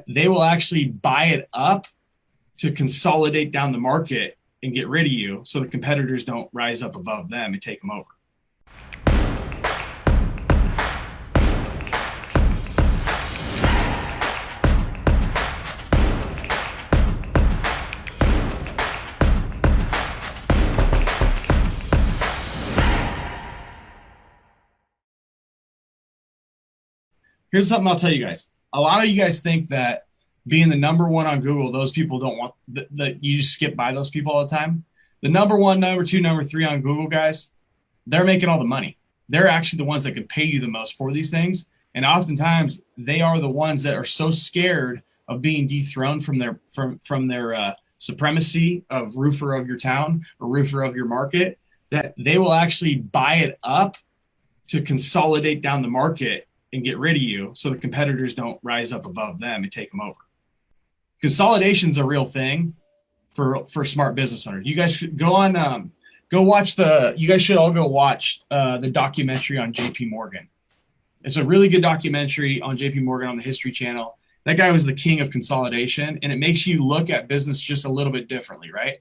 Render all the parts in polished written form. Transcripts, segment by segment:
they will actually buy it up to consolidate down the market and get rid of you so the competitors don't rise up above them and take them over. Here's something I'll tell you guys. A lot of you guys think that being the number one on Google, those people don't want that you just skip by those people all the time. The number one, number two, number three on Google guys, they're making all the money. They're actually the ones that can pay you the most for these things. And oftentimes they are the ones that are so scared of being dethroned from their supremacy of roofer of your town or roofer of your market that they will actually buy it up to consolidate down the market and get rid of you so the competitors don't rise up above them and take them over. Consolidation is a real thing for smart business owners. You guys should go on, you guys should all go watch the documentary on JP Morgan. It's a really good documentary on JP Morgan on the History Channel. That guy was the king of consolidation, and it makes you look at business just a little bit differently, right?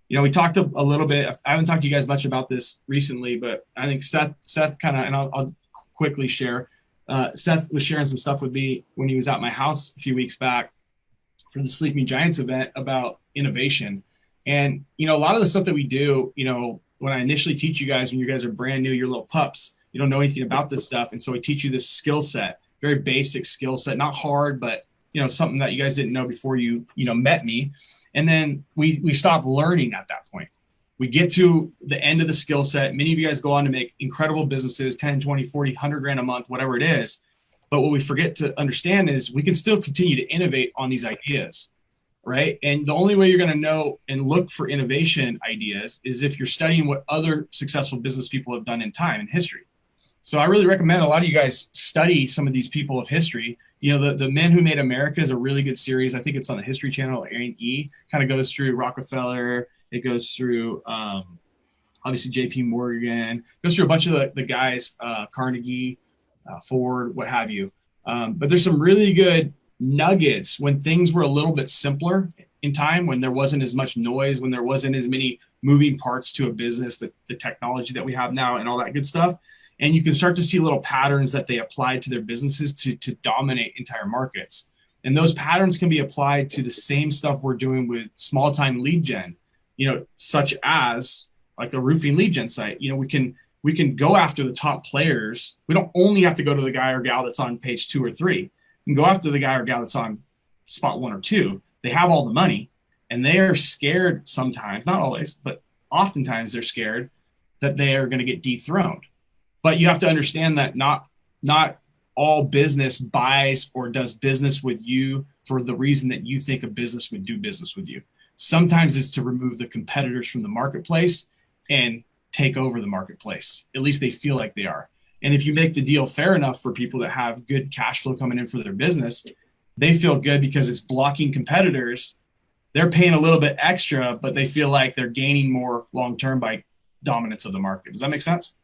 You know, we talked a little bit, I haven't talked to you guys much about this recently, but I think Seth kind of, and I'll quickly share, Seth was sharing some stuff with me when he was at my house a few weeks back for the Sleeping Giants event about innovation. And, you know, a lot of the stuff that we do, you know, when I initially teach you guys, when you guys are brand new, you're little pups, you don't know anything about this stuff. And so I teach you this skill set, very basic skill set, not hard, but, you know, something that you guys didn't know before you met me. And then we stop learning at that point. We get to the end of the skill set. Many of you guys go on to make incredible businesses, 10, 20, 40, 100 grand a month, whatever it is. But what we forget to understand is we can still continue to innovate on these ideas, right? And the only way you're going to know and look for innovation ideas is if you're studying what other successful business people have done in time and history. So I really recommend a lot of you guys study some of these people of history. You know, the Men Who Made America is a really good series. I think it's on the History Channel. Aaron E. kind of goes through Rockefeller. It goes through, obviously, JP Morgan. Goes through a bunch of the guys, Carnegie, Ford, what have you. But there's some really good nuggets when things were a little bit simpler in time, when there wasn't as much noise, when there wasn't as many moving parts to a business, the technology that we have now and all that good stuff. And you can start to see little patterns that they applied to their businesses to dominate entire markets. And those patterns can be applied to the same stuff we're doing with small time lead gen, you know, such as like a roofing lead gen site. You know, we can go after the top players. We don't only have to go to the guy or gal that's on page 2 or 3. We can go after the guy or gal that's on spot 1 or 2. They have all the money and they are scared sometimes, not always, but oftentimes they're scared that they are going to get dethroned. But you have to understand that not all business buys or does business with you for the reason that you think a business would do business with you. Sometimes it's to remove the competitors from the marketplace and take over the marketplace. At least they feel like they are. And if you make the deal fair enough for people that have good cash flow coming in for their business, they feel good because it's blocking competitors. They're paying a little bit extra, but they feel like they're gaining more long-term by dominance of the market. Does that make sense?